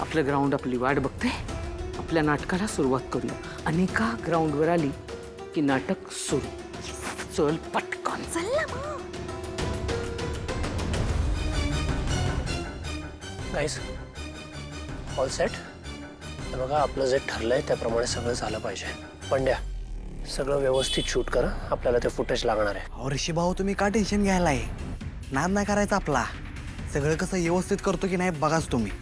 आपलं ग्राउंड आपली वाट बघते. आपल्या नाटकाला सुरुवात करूया. अनिका ग्राउंडवर आली की नाटक सुरू. चल पटकन. चल ना मग. गाईस, ऑल सेट. बघा, आपलं जे ठरलंय त्याप्रमाणे सगळं झालं पाहिजे. पंड्या, सगळं व्यवस्थित शूट करा. आपल्याला ते फुटेज लागणार आहे. अहो ऋषी भाऊ, तुम्ही का टेन्शन घ्यायलाय? नाद नाही करायचा आपला. सगळं कसं व्यवस्थित करतो की नाही बघाच तुम्ही.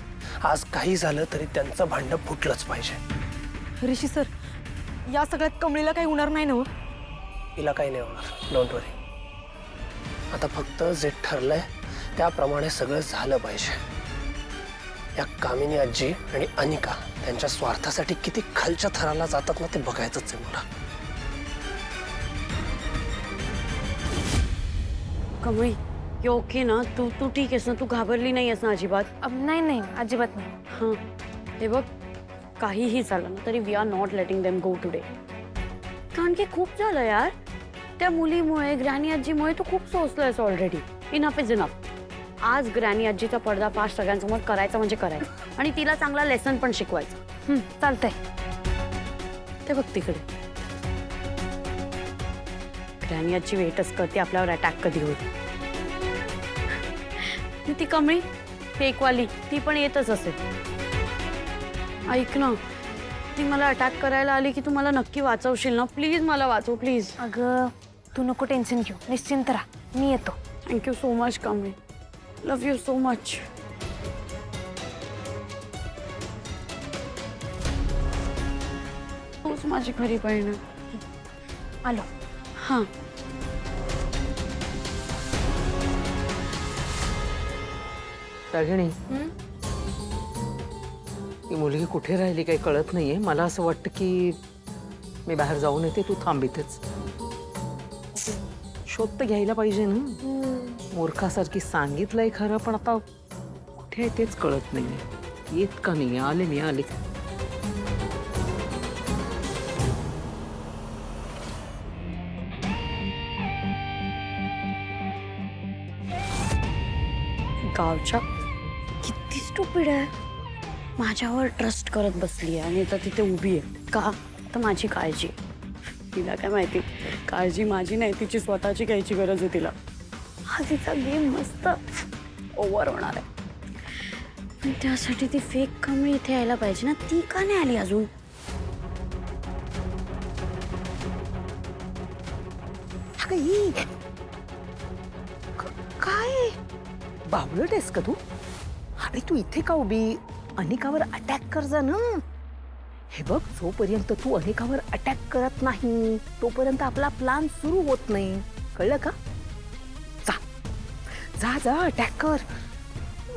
आज काही झालं तरी त्यांचं भांडण फुटलंच पाहिजे. ऋषी सर, या सगळ्यात कमळीला काही होणार नाही ना हो? तिला काही नाही होणार, डोंट वरी. आता फक्त जे ठरलंय त्याप्रमाणे सगळं झालं पाहिजे. या कामिनी आजी आणि अनिका त्यांच्या स्वार्थासाठी किती खालच्या थराला जातात ना, ते बघायचंच आहे मला. कमळी, यू ओके ना? तू तू ठीक आहेस ना? तू घाबरली नाही आहेस ना अजिबात? नाही नाही, अजिबात नाही. हां, हे बघ, काहीही झालं ना तरी we are not letting them go today. कारण की खूप झालं यार. त्या मुलीमुळे, ग्रॅनी आजीमुळे तू खूप सोचलंयस ऑलरेडी. Enough is enough. आज ग्रॅनी आजीचा पर्दाफाश सगळ्यांसमोर करायचा म्हणजे करायचा, आणि तिला चांगला लेसन पण शिकवायचा. चालतंय. ते बघ तिकडे ग्रॅनी आजी वेटच करते आपल्यावर अटॅक कधी होईल. ती कमळी फेकवाली ती पण येतच असेल. ऐक ना, ती मला अटॅक करायला आली की तू मला नक्की वाचवशील ना? प्लीज मला वाचव, प्लीज. अगं तू नको टेन्शन घेऊ, निश्चिंत राहा, मी येतो. Thank you so much Kamli. Love you so much. तूच माझी खरी बहीण आहे. आलो. हां. रागिणी, ती मुलगी कुठे राहिली काही कळत नाहीये. मला असं वाटतं की मी बाहेर जाऊन येते, तू थांब इथेच. शोध तर घ्यायला पाहिजे ना. मूर्खासारखी सांगितलंय खरं, पण आता कुठे आहे तेच कळत नाहीये. येत का नाही? आले मी आले. गावच्या किती स्टुपिड आहे. माझ्यावर ट्रस्ट करत बसली आहे आणि आता तिथे उभी आहे. का? तर माझी काळजी. तिला काय माहिती, काळजी माझी नाही, तिची स्वतःची घ्यायची गरज आहे तिला. हा तिचा गेम मस्त ओव्हर होणार आहे. पण त्यासाठी ती फेक कमळी इथे यायला पाहिजे ना. ती का नाही आली अजून? काय बावळट आहेस का तू? अरे तू इथे का उभी? अनिकावर अटॅक कर जा ना. हे बघ, जोपर्यंत तू अनिकावर अटॅक करत नाही तोपर्यंत आपला प्लान सुरू होत नाही. कळलं का? जा जा जा, अटॅक कर.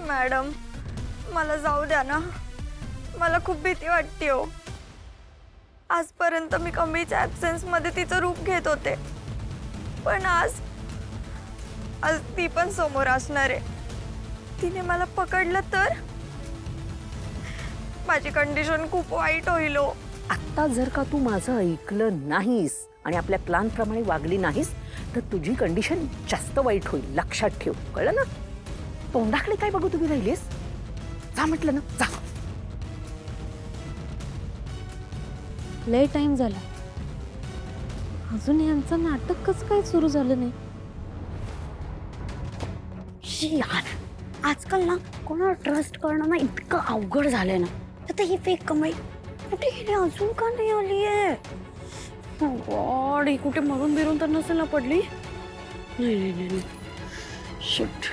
मॅडम, मला जाऊ द्या ना. मला खूप भीती वाटते हो. आजपर्यंत मी कमळीच्या ॲब्सेन्समध्ये तिचं रूप घेत होते, पण आज ती पण समोर असणार आहे. तिने मला पकडलं तर माझी कंडिशन खूप वाईट होईल हो. आता जर का तू माझं ऐकलं नाहीस आणि आपल्या प्लॅन प्रमाणे वागली नाहीस तर तुझी कंडिशन जास्त वाईट होईल. लक्षात ठेव. कळलं ना? तोंडाकडे काय बघू तुम्ही राहिलीस? जा म्हटलं ना, जा. लय टाइम झाला, अजून यांचं नाटक कसं काय सुरू झालं नाही? यार, आजकाल ना कोणावर ट्रस्ट करणं ना इतकं अवघड झालंय ना. आता ही फेक कमाई कुठे गेली? अजून का नाही आली आहे? गॉड, ही कुठे मरून बिरून तर नसेल ना पडली? नाही नाही नाही, शिट.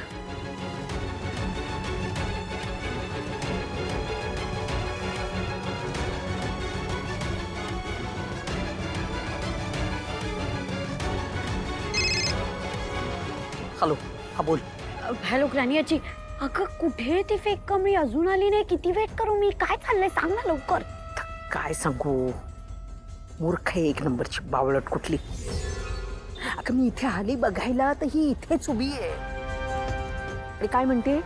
हॅलो, हा बोल. हॅलो ग्रॅनी आजी. अगं कुठे ती फेक कमळी? अजून आली नाही. किती वेट करू मी? काय चाललंय सांग ना लवकर. काय सांगू, मूर्ख आहे एक नंबरची, बावळट कुठली. अगं मी इथे आली बघायला तर ही इथेच उभी आहे आणि काय म्हणते,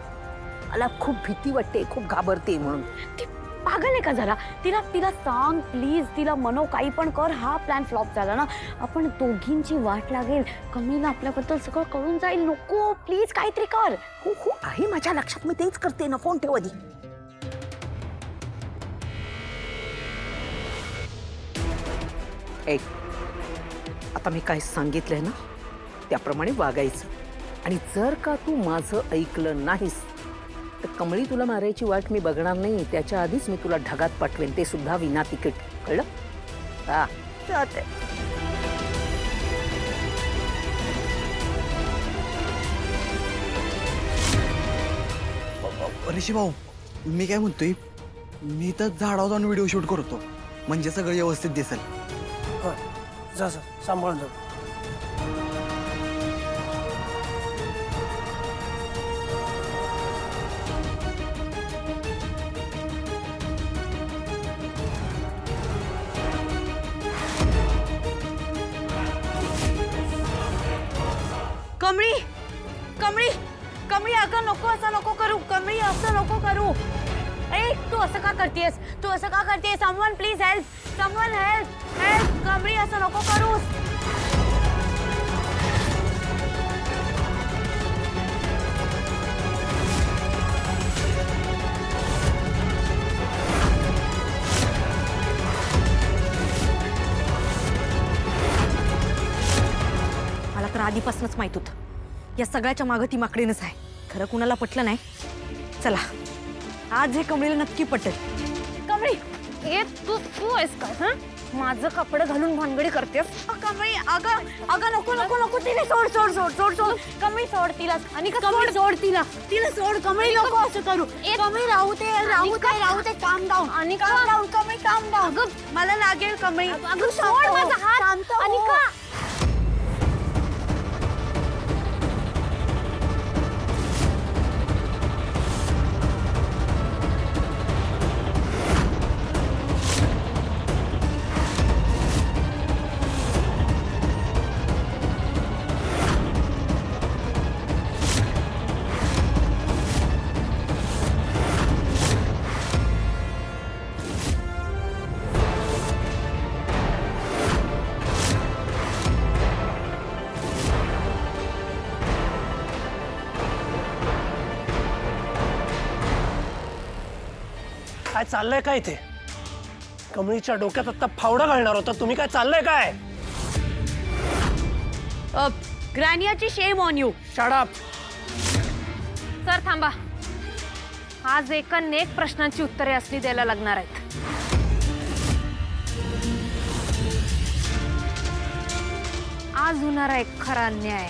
मला खूप भीती वाटते, खूप घाबरते म्हणून. ती पागल आहे का जरा? तिला तिला सांग प्लीज, तिला मनव, काही पण कर. हा प्लॅन फ्लॉप झाला ना, आपण दोघींची वाट लागेल. कमळीला आपल्याबद्दल सगळं कळून जाईल. नको, प्लीज काहीतरी कर. हो हो, आहे माझ्या लक्षात, मी तेच करते ना. फोन ठेव आधी. ऐक, आता मी काय सांगितलंय ना त्याप्रमाणे वागायचं. आणि जर का तू माझं ऐकलं नाहीस तर कमळी तुला मारायची वाट मी बघणार नाही. त्याच्या आधीच मी तुला ढगात पाठवेन, ते सुद्धा विना तिकीट. कळलं? हा. जाते. ऋषी भाऊ, मी काय म्हणतोय, मी तर झाडावर जाऊन व्हिडिओ शूट करतो, म्हणजे सगळं व्यवस्थित दिसेल. हा जा जा, सांभाळून जा. कमळी कमळी कमळी, अगं नको, असं नको करू कमळी, असं नको करू. ए तू असं का करतेस, तू असं का करतेस? Someone please help, someone help, help. Kamli असं नको करू. मला तर आधीपासूनच माहित होतं या सगळ्याच्या मागं ती माकडीनच आहे. खरं कुणाला पटलं नाही. चला आज हे कमळीला नक्की पटेल. कमळी, ए तू तू आहेस का? हा, माझं कपडं घालून भानगडी करतेस. कमळी, अगं अगं नको नको नको, तिला सोड सोड सोड सोड सोड. कमळी सोड तिला. आणि कमळी सोड तिला, तिला सोड. कमळी नको असं करू. कमळी राहू दे, राहू दे, राहू दे. काम डाऊन, आणि काम डाऊन. कमळी काम डाऊन. मला लागेल कमळी. अगं सोड माझा हात. शांत हो. आणि का काय चाललंय काय इथे? कमळीच्या डोक्यात आता फावडा घालणार होता तुम्ही. काय चाललंय काय? ग्रॅनियाची shame on you. Shut up. Sir थांबा. आज एका नेक प्रश्नांची उत्तरे असली द्यायला लागणार आहेत. आज होणारा एक खरा अन्याय.